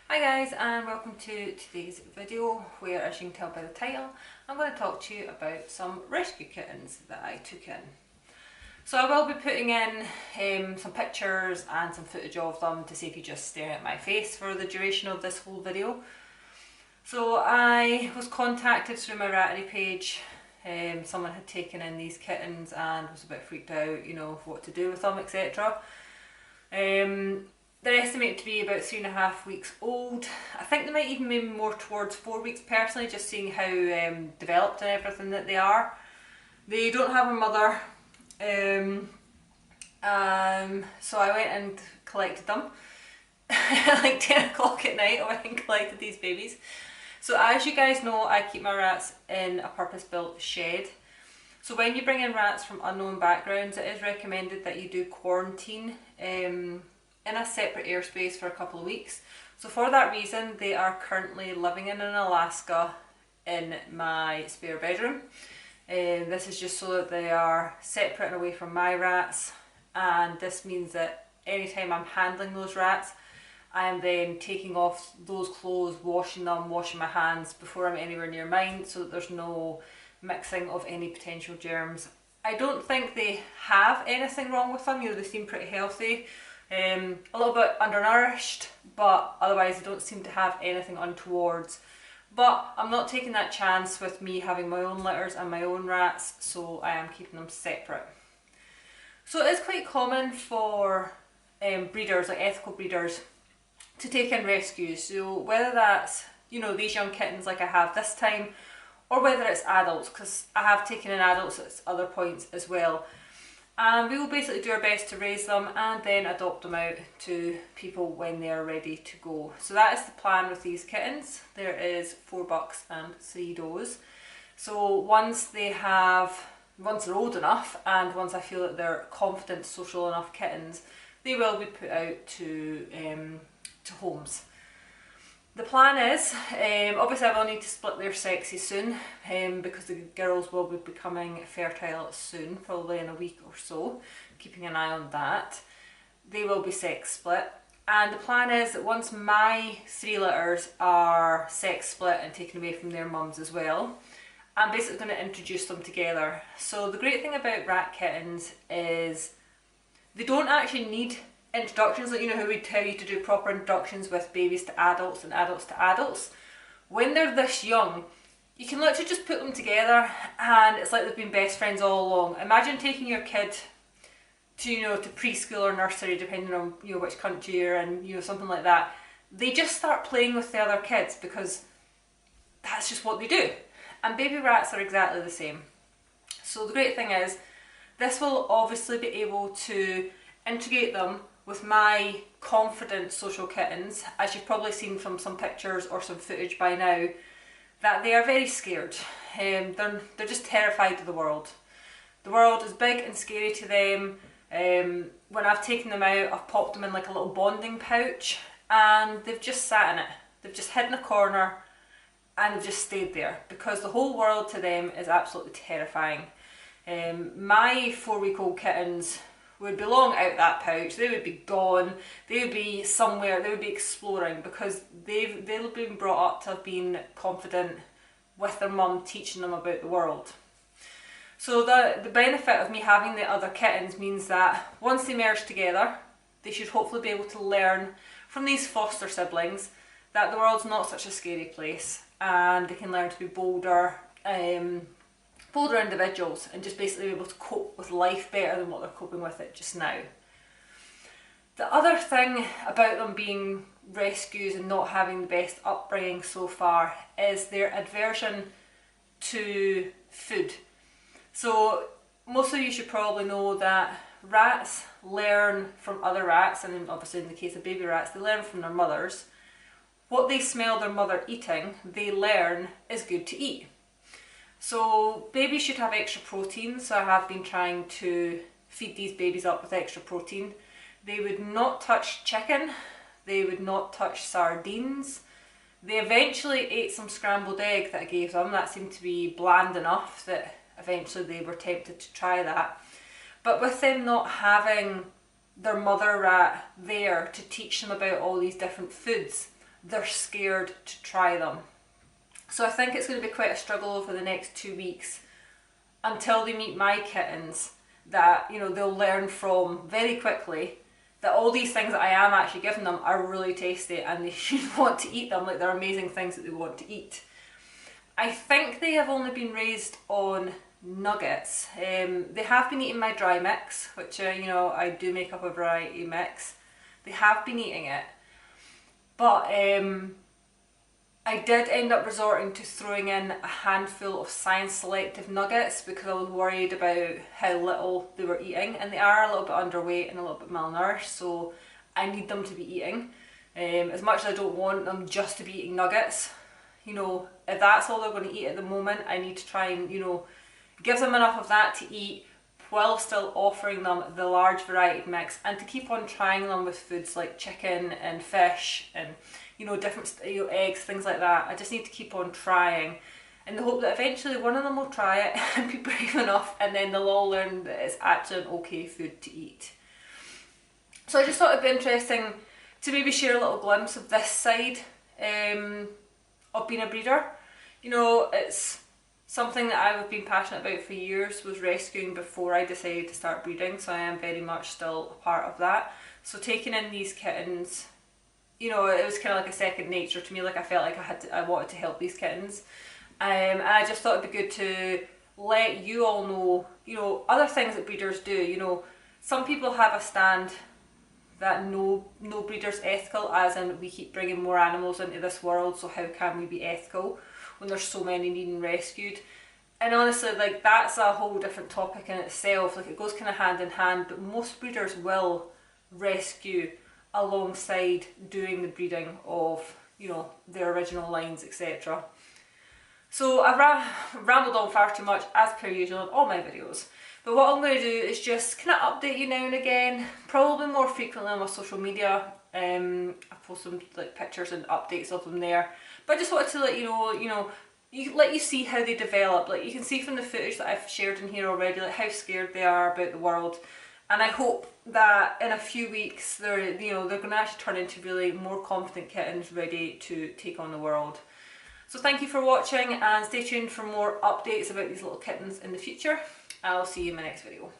Hi guys, and welcome to today's video where, as you can tell by the title, I'm going to talk to you about some rescue kittens that I took in. So I will be putting in some pictures and some footage of them to save you just staring at my face for the duration of this whole video. So I was contacted through my Rattery page. Someone had taken in these kittens and was a bit freaked out, what to do with them, etc. They're estimated to be about 3.5 weeks old. I think they might even be more towards 4 weeks personally, just seeing how developed and everything that they are. They don't have a mother, so I went and collected them. Like 10 o'clock at night I went and collected these babies. So as you guys know, I keep my rats in a purpose-built shed. So when you bring in rats from unknown backgrounds, it is recommended that you do quarantine in a separate airspace for a couple of weeks. So for that reason, they are currently living in Alaska in my spare bedroom. This is just so that they are separate and away from my rats, and this means that anytime I'm handling those rats, I am then taking off those clothes, washing them, washing my hands before I'm anywhere near mine, so that there's no mixing of any potential germs. I don't think they have anything wrong with them, they seem pretty healthy. A little bit undernourished, but otherwise they don't seem to have anything untowards. But I'm not taking that chance with me having my own litters and my own rats, so I am keeping them separate. So it is quite common for breeders, like ethical breeders, to take in rescues. So whether that's, these young kittens like I have this time, or whether it's adults, because I have taken in adults at other points as well. And we will basically do our best to raise them and then adopt them out to people when they are ready to go. So that is the plan with these kittens. There is 4 bucks and 3 does. So once they're old enough, and once I feel that they're confident, social enough kittens, they will be put out to homes. The plan is, obviously I will need to split their sexes soon, because the girls will be becoming fertile soon, probably in a week or so, keeping an eye on that. They will be sex split, and the plan is that once my 3 litters are sex split and taken away from their mums as well, I'm basically going to introduce them together. So the great thing about rat kittens is they don't actually need introductions, like how we tell you to do proper introductions with babies to adults and adults to adults. When they're this young, you can literally just put them together and it's like they've been best friends all along. Imagine taking your kid to to preschool or nursery, depending on which country you're in, something like that. They just start playing with the other kids because that's just what they do. And baby rats are exactly the same. So the great thing is, this will obviously be able to integrate them with my confident social kittens, as you've probably seen from some pictures or some footage by now, that they are very scared. They're just terrified of the world. The world is big and scary to them. When I've taken them out, I've popped them in like a little bonding pouch, and they've just sat in it. They've just hid in a corner and they've just stayed there, because the whole world to them is absolutely terrifying. My 4-week-old kittens would belong out that pouch. They would be gone, they would be somewhere, they would be exploring, because they've been brought up to have been confident with their mum teaching them about the world. So the benefit of me having the other kittens means that once they merge together, they should hopefully be able to learn from these foster siblings that the world's not such a scary place, and they can learn to be bolder individuals and just basically be able to cope with life better than what they're coping with it just now. The other thing about them being rescues and not having the best upbringing so far is their aversion to food. So most of you should probably know that rats learn from other rats, and obviously in the case of baby rats, they learn from their mothers. What they smell their mother eating, they learn is good to eat. So babies should have extra protein, so I have been trying to feed these babies up with extra protein. They would not touch chicken, they would not touch sardines. They eventually ate some scrambled egg that I gave them. That seemed to be bland enough that eventually they were tempted to try that. But with them not having their mother rat there to teach them about all these different foods, they're scared to try them. So I think it's going to be quite a struggle over the next 2 weeks until they meet my kittens, that, you know, they'll learn from very quickly that all these things that I am actually giving them are really tasty and they should want to eat them, like they're amazing things that they want to eat. I think they have only been raised on nuggets. They have been eating my dry mix, which you know, I do make up a variety mix. They have been eating it, but I did end up resorting to throwing in a handful of science selective nuggets because I was worried about how little they were eating, and they are a little bit underweight and a little bit malnourished, so I need them to be eating. As much as I don't want them just to be eating nuggets, you know, if that's all they're going to eat at the moment, I need to try and, you know, give them enough of that to eat while still offering them the large variety mix, and to keep on trying them with foods like chicken and fish and, you know, different, you know, eggs, things like that. I just need to keep on trying in the hope that eventually one of them will try it and be brave enough, and then they'll all learn that it's actually an okay food to eat. So I just thought it'd be interesting to maybe share a little glimpse of this side of being a breeder. You know, it's something that I've been passionate about for years, was rescuing before I decided to start breeding, so I am very much still a part of that. So taking in these kittens, you know, it was kind of like a second nature to me. Like I felt like I wanted to help these kittens, and I just thought it'd be good to let you all know, you know, other things that breeders do. You know, some people have a stand that no breeder's ethical, as in we keep bringing more animals into this world, so how can we be ethical when there's so many needing rescued? And honestly, like, that's a whole different topic in itself. Like, it goes kind of hand in hand, but most breeders will rescue alongside doing the breeding of, you know, their original lines, etc. So I've rambled on far too much, as per usual in all my videos. But what I'm going to do is just kind of update you now and again, probably more frequently on my social media. I post some like pictures and updates of them there. But I just wanted to let you know, let you see how they develop. Like, you can see from the footage that I've shared in here already, like how scared they are about the world. And I hope that in a few weeks they're going to actually turn into really more confident kittens ready to take on the world. So thank you for watching, and stay tuned for more updates about these little kittens in the future. I'll see you in my next video.